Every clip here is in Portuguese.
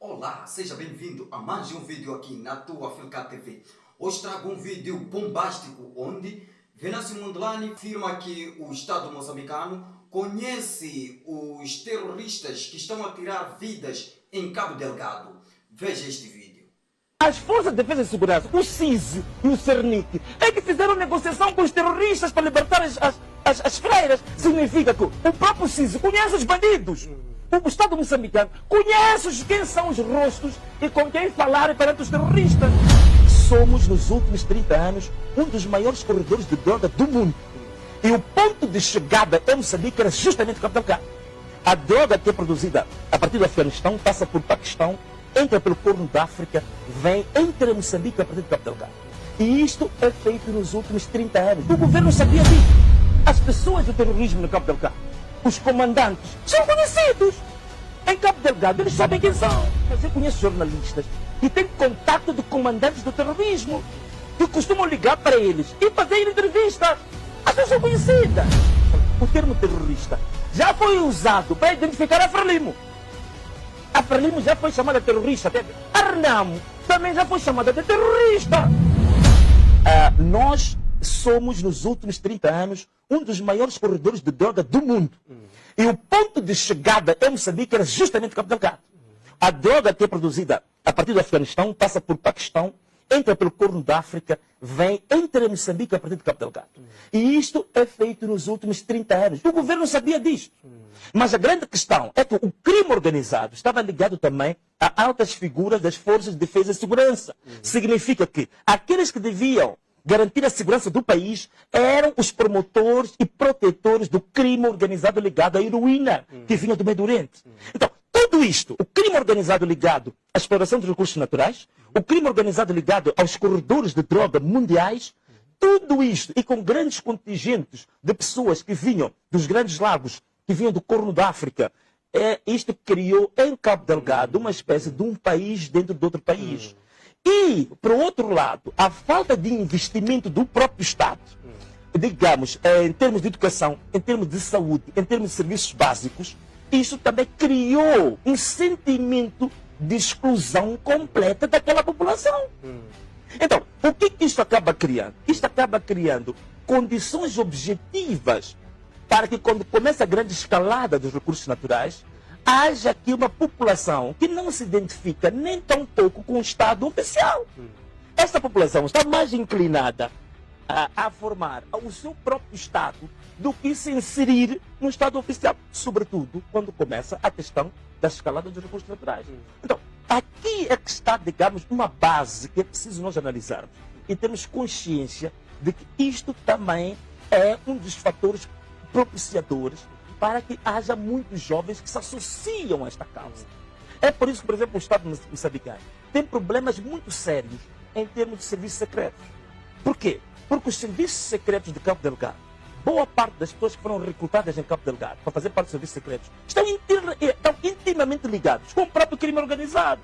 Olá, seja bem-vindo a mais um vídeo aqui na tua Filcat TV. Hoje trago um vídeo bombástico onde Venâncio Mondlane afirma que o Estado moçambicano conhece os terroristas que estão a tirar vidas em Cabo Delgado. Veja este vídeo. As Forças de Defesa e Segurança, o CISI e o CERNIC, é que fizeram negociação com os terroristas para libertar as freiras. Significa que o próprio CISI conhece os bandidos. O Estado moçambicano conhece quem são os rostos e com quem falar perante os terroristas. Somos, nos últimos 30 anos, um dos maiores corredores de droga do mundo. E o ponto de chegada em Moçambique era justamente Cabo Delgado. A droga que é produzida a partir do Afeganistão passa por Paquistão, entra pelo Corno da África, vem, entra em Moçambique a partir de Cabo Delgado. E isto é feito nos últimos 30 anos. O governo sabia disso. As pessoas do terrorismo no Cabo Delgado, os comandantes, são conhecidos. Em Cabo Delgado, eles sabem quem são. Você conhece jornalistas que têm contato de comandantes do terrorismo, que costumam ligar para eles e fazer entrevistas. As pessoas são conhecidas. O termo terrorista já foi usado para identificar a Frelimo. A Frelimo já foi chamada de terrorista. A Renamo também já foi chamada de terrorista. Nós somos, nos últimos 30 anos, um dos maiores corredores de droga do mundo. E o ponto de chegada em Moçambique era justamente Cabo Delgado. A droga que é produzida a partir do Afeganistão passa por Paquistão, entra pelo Corno da África, vem, entra em Moçambique a partir de Cabo Delgado. E isto é feito nos últimos 30 anos. O governo sabia disto. Mas a grande questão é que o crime organizado estava ligado também a altas figuras das Forças de Defesa e Segurança. Significa que aqueles que deviam garantir a segurança do país eram os promotores e protetores do crime organizado ligado à heroína que vinha do Médio Oriente. Então, tudo isto, o crime organizado ligado à exploração dos recursos naturais, o crime organizado ligado aos corredores de droga mundiais, tudo isto, e com grandes contingentes de pessoas que vinham dos grandes lagos, que vinham do Corno da África, isto criou em Cabo Delgado uma espécie de um país dentro de outro país. E, por outro lado, a falta de investimento do próprio Estado, digamos, em termos de educação, em termos de saúde, em termos de serviços básicos, isso também criou um sentimento de exclusão completa daquela população. Então, o que isto acaba criando? Isto acaba criando condições objetivas para que, quando começa a grande escalada dos recursos naturais, haja aqui uma população que não se identifica nem tão pouco com o Estado oficial. Esta população está mais inclinada a formar o seu próprio Estado do que se inserir no Estado oficial, sobretudo quando começa a questão da escalada dos recursos naturais. Então, aqui é que está, digamos, uma base que é preciso nós analisarmos e termos consciência de que isto também é um dos fatores propiciadores para que haja muitos jovens que se associam a esta causa. É por isso que, por exemplo, o Estado moçambicano tem problemas muito sérios em termos de serviços secretos. Por quê? Porque os serviços secretos de Cabo Delgado, boa parte das pessoas que foram recrutadas em Cabo Delgado para fazer parte dos serviços secretos, estão intimamente ligados com o próprio crime organizado,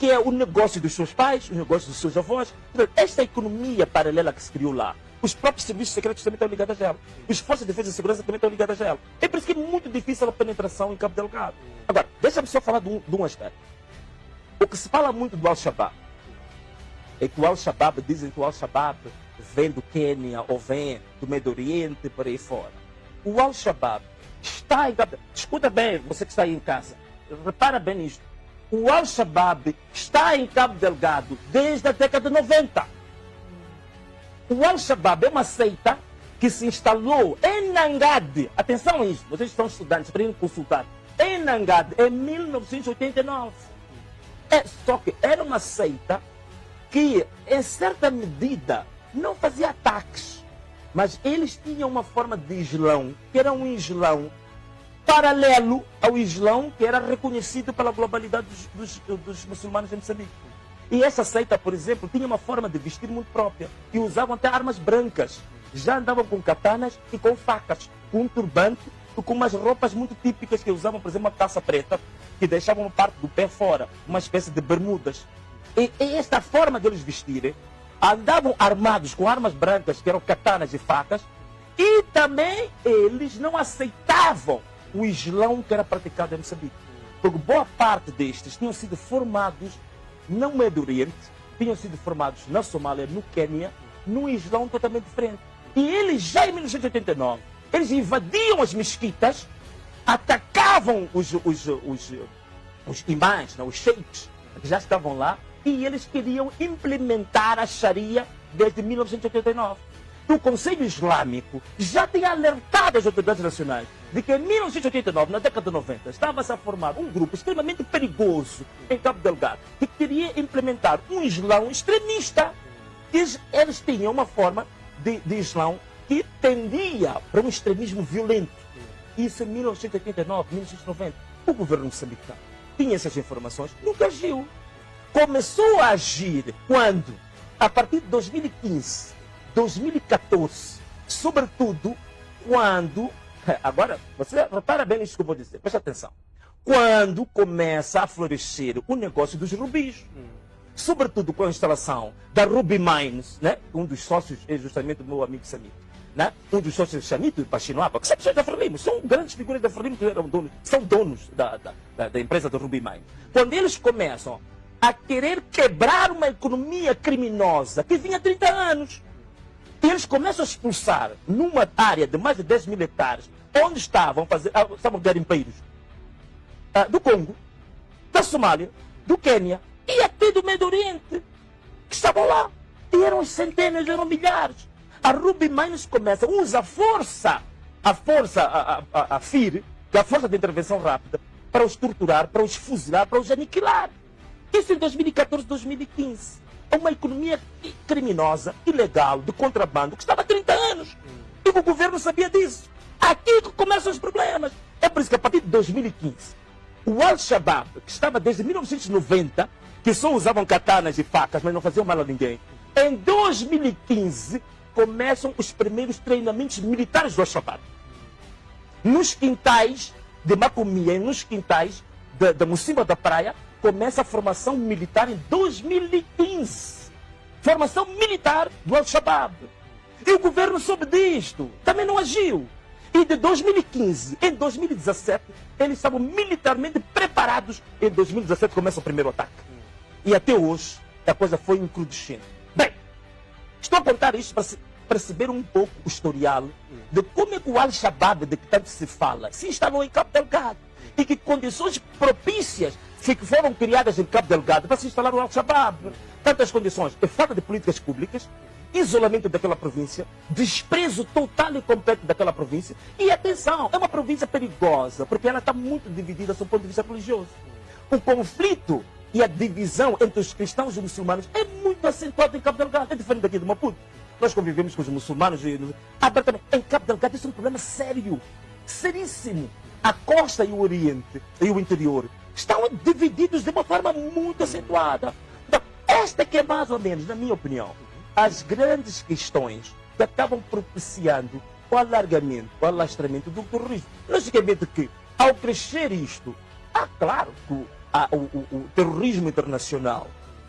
que é o negócio dos seus pais, o negócio dos seus avós. Esta economia paralela que se criou lá, os próprios serviços secretos também estão ligados a ela. As Forças de Defesa e Segurança também estão ligadas a ela. É por isso que é muito difícil a penetração em Cabo Delgado. Agora, deixa-me só falar de um aspecto. O que se fala muito do Al-Shabaab é que o Al-Shabaab, dizem que o Al-Shabaab vem do Quênia ou vem do Médio Oriente, por aí fora. O Al-Shabaab está em Cabo Delgado. Escuta bem, você que está aí em casa. Repara bem nisto. O Al-Shabaab está em Cabo Delgado desde a década de 90. O Al-Shabaab é uma seita que se instalou em Nangade. Atenção a isso, vocês estão estudantes, para irem consultar. Em Nangade, em 1989. Só que era uma seita que, em certa medida, não fazia ataques. Mas eles tinham uma forma de islão, que era um islão paralelo ao islão que era reconhecido pela globalidade dos muçulmanos em Moçambique. E essa seita, por exemplo, tinha uma forma de vestir muito própria. E usavam até armas brancas. Já andavam com katanas e com facas, com um turbante e com umas roupas muito típicas que usavam, por exemplo, uma calça preta, que deixavam uma parte do pé fora, uma espécie de bermudas. E esta forma deles vestirem, andavam armados com armas brancas, que eram katanas e facas, e também eles não aceitavam o islão que era praticado em Moçambique. Porque boa parte destes tinham sido formados no Médio Oriente, tinham sido formados na Somália, no Quênia, num Islão totalmente diferente. E eles, já em 1989, eles invadiam as mesquitas, atacavam os imãs, os sheiks, que já estavam lá, e eles queriam implementar a Sharia desde 1989. O Conselho Islâmico já tinha alertado as autoridades nacionais de que em 1989, na década de 90, estava-se a formar um grupo extremamente perigoso em Cabo Delgado, que queria implementar um Islão extremista. Eles tinham uma forma de Islão que tendia para um extremismo violento. Isso em 1989, 1990. O governo moçambicano tinha essas informações, nunca agiu. Começou a agir quando, a partir de 2015, 2014, sobretudo quando, agora, você repara bem nisso que eu vou dizer, presta atenção, quando começa a florescer o negócio dos rubis, sobretudo com a instalação da Ruby Mines, né? Um dos sócios é justamente o meu amigo Samito, né? Um dos sócios de Samito e Pachinoapa, que são pessoas da Frelimo, são grandes figuras da Frelimo que eram donos, são donos da empresa da Ruby Mines. Quando eles começam a querer quebrar uma economia criminosa que vinha há 30 anos, e eles começam a expulsar numa área de mais de 10 mil hectares, onde estavam garimpeiros do Congo, da Somália, do Quênia e até do Médio Oriente, que estavam lá. E eram centenas, eram milhares. A Ruby Mines começa, usa a força, a FIR, que é a Força de Intervenção Rápida, para os torturar, para os fuzilar, para os aniquilar. Isso em 2014, 2015. É uma economia criminosa, ilegal, de contrabando, que estava há 30 anos. E o governo sabia disso. Aqui que começam os problemas. É por isso que a partir de 2015, o Al-Shabaab, que estava desde 1990, que só usavam katanas e facas, mas não faziam mal a ninguém, em 2015 começam os primeiros treinamentos militares do Al-Shabaab. Nos quintais de Macomia, nos quintais da Mocimba da Praia, começa a formação militar em 2015. Formação militar do Al-Shabaab. E o governo soube disto, também não agiu. E de 2015, em 2017, eles estavam militarmente preparados. Em 2017 começa o primeiro ataque. E até hoje, a coisa foi encrudescendo. Bem, estou a contar isto para perceber um pouco o historial de como é que o Al-Shabaab, de que tanto se fala, se instalou em Cabo Delgado. E que condições propícias foram criadas em Cabo Delgado para se instalar o Al-Shabaab. Tantas condições, é falta de políticas públicas, isolamento daquela província, desprezo total e completo daquela província. E atenção, é uma província perigosa, porque ela está muito dividida do ponto de vista religioso. O conflito e a divisão entre os cristãos e os muçulmanos é muito acentuado em Cabo Delgado. É diferente daqui de Maputo. Nós convivemos com os muçulmanos e abertamente. Em Cabo Delgado isso é um problema sério, seríssimo. A costa e o Oriente e o interior estão divididos de uma forma muito acentuada. Então, esta que é mais ou menos, na minha opinião, as grandes questões que acabam propiciando o alargamento, o alastramento do terrorismo. Logicamente que, ao crescer isto, claro que o terrorismo internacional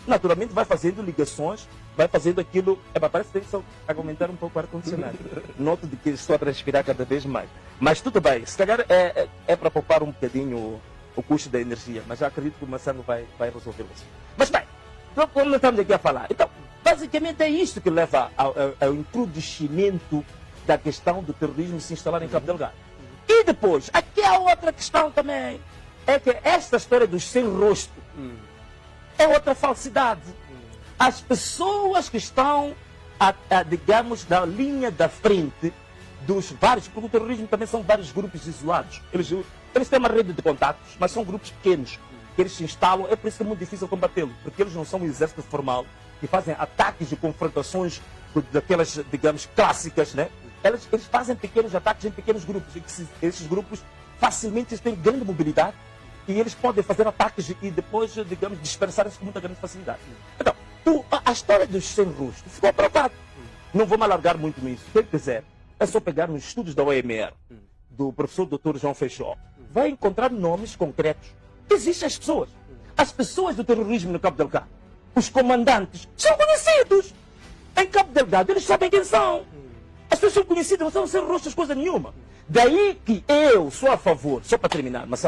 naturalmente vai fazendo ligações, vai fazendo aquilo. Parece que tem que aumentar um pouco o ar-condicionado. Noto de que estou a transpirar cada vez mais. Mas tudo bem, se calhar é para poupar um bocadinho o custo da energia, mas já acredito que o Massano vai resolver isso. Mas bem, como nós estamos aqui a falar, então, basicamente é isto que leva ao encrudescimento da questão do terrorismo se instalar em Cabo Delgado. E depois, aqui há outra questão também, é que esta história dos sem rosto é outra falsidade. As pessoas que estão, digamos, na linha da frente dos vários, porque o terrorismo também são vários grupos isolados. Eles têm uma rede de contatos, mas são grupos pequenos, que eles se instalam, é por isso que é muito difícil combatê-lo, porque eles não são um exército formal, que fazem ataques e confrontações daquelas, digamos, clássicas, né? Eles fazem pequenos ataques em pequenos grupos, e que esses grupos facilmente têm grande mobilidade, e eles podem fazer ataques e depois, digamos, dispersar-se com muita grande facilidade. Então, a história dos sem rosto ficou provada. Não vou me alargar muito nisso. Quem quiser, é só pegar nos estudos da OMR, do professor Dr. João Feixó, vai encontrar nomes concretos. Existem as pessoas. As pessoas do terrorismo no Cabo Delgado, os comandantes, são conhecidos. Em Cabo Delgado, eles sabem quem são. As pessoas são conhecidas, não são sem rostos, coisa nenhuma. Daí que eu sou a favor, só para terminar, mas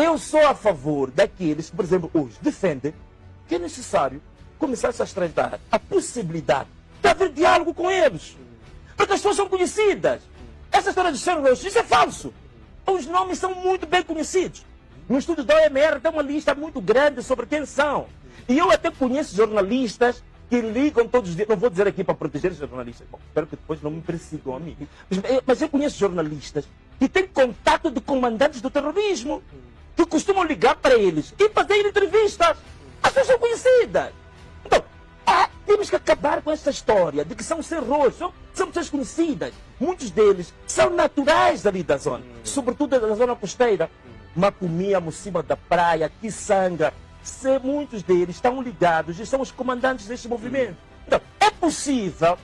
eu sou a favor daqueles que, por exemplo, hoje defendem que é necessário começar a estreitar a possibilidade de haver diálogo com eles. Porque as pessoas são conhecidas. Essa história de ser roxo, isso é falso. Os nomes são muito bem conhecidos. No estudo da OMR tem uma lista muito grande sobre quem são. E eu até conheço jornalistas que ligam todos os dias. Não vou dizer aqui para proteger os jornalistas. Bom, espero que depois não me persigam a mim. Mas eu conheço jornalistas que têm contato de comandantes do terrorismo, que costumam ligar para eles e fazer entrevistas. As pessoas são conhecidas. Então, temos que acabar com essa história de que são serros, são pessoas conhecidas. Muitos deles são naturais ali da zona, sobretudo da zona costeira. Macomia, Mocima da Praia, Kisanga. Muitos deles estão ligados e são os comandantes deste movimento. Então, é possível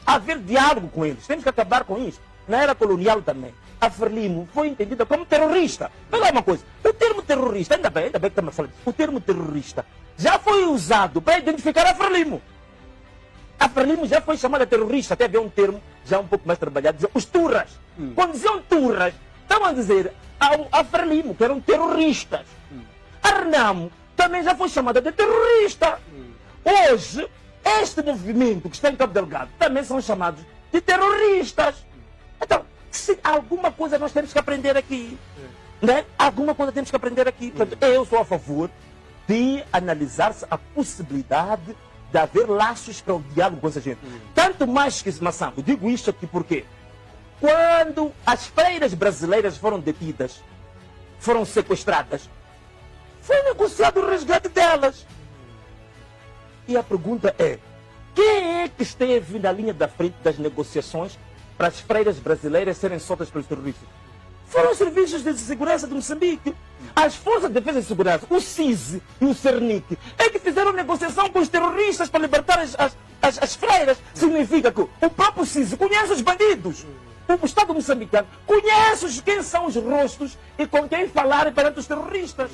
haver diálogo com eles. Temos que acabar com isso. Na era colonial também, a Frelimo foi entendida como terrorista. Mas lá uma coisa, o termo terrorista, ainda bem que estamos falando disso, o termo terrorista já foi usado para identificar a Frelimo. A Frelimo já foi chamada terrorista, até havia um termo já um pouco mais trabalhado, dizia os turras. Quando diziam turras, estavam a dizer a Frelimo, que eram terroristas. A Renamo também já foi chamada de terrorista. Hoje, este movimento que está em Cabo Delgado também são chamados de terroristas. Então, se alguma coisa nós temos que aprender aqui. Né? Alguma coisa temos que aprender aqui. Portanto, eu sou a favor de analisar-se a possibilidade de haver laços para o diálogo com essa gente. Tanto mais que, Massambo, digo isto aqui porque quando as freiras brasileiras foram detidas, foram sequestradas, foi negociado o resgate delas. E a pergunta é, quem é que esteve na linha da frente das negociações para as freiras brasileiras serem soltas pelos terroristas? Foram os serviços de segurança de Moçambique. As Forças de Defesa e Segurança, o CISE e o CERNIC, é que fizeram negociação com os terroristas para libertar as freiras. Significa que o próprio CISE conhece os bandidos. O Estado moçambicano conhece quem são os rostos e com quem falar perante os terroristas.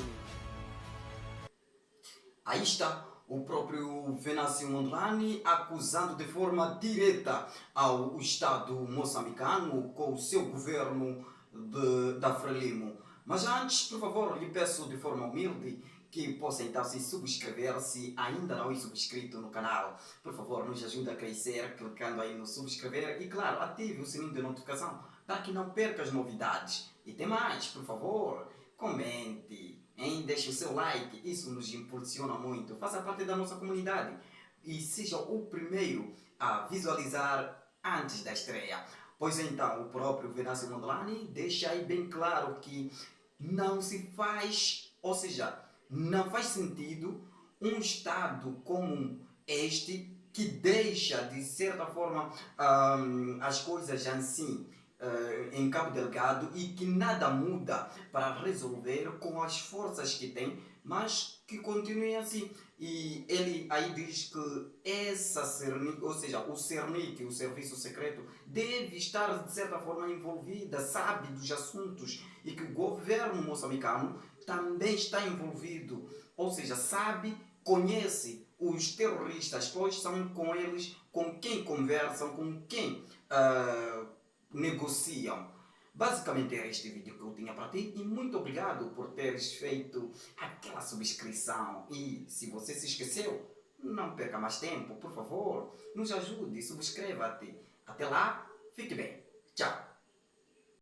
Aí está o próprio Venâncio Mondlane acusando de forma direta ao Estado moçambicano com o seu governo da Frelimo. Mas antes, por favor, lhe peço de forma humilde que possa então se subscrever se ainda não é subscrito no canal. Por favor, nos ajude a crescer clicando aí no subscrever e, claro, ative o sininho de notificação para que não perca as novidades. E tem mais, por favor, comente, deixe o seu like, isso nos impulsiona muito. Faça parte da nossa comunidade e seja o primeiro a visualizar antes da estreia. Pois então, o próprio Venâncio Mondlane deixa aí bem claro que não se faz, ou seja, não faz sentido um Estado como este que deixa, de certa forma, as coisas assim em Cabo Delgado e que nada muda para resolver com as forças que tem, mas que continuem assim. E ele aí diz que essa CERNIC, ou seja, o CERNIC, o Serviço Secreto, deve estar de certa forma envolvida, sabe dos assuntos e que o governo moçambicano também está envolvido, ou seja, sabe, conhece os terroristas, pois são com eles com quem conversam, com quem negociam. Basicamente era este vídeo que eu tinha para ti e muito obrigado por teres feito aquela subscrição. E se você se esqueceu, não perca mais tempo, por favor, nos ajude, subscreva-te. Até lá, fique bem. Tchau.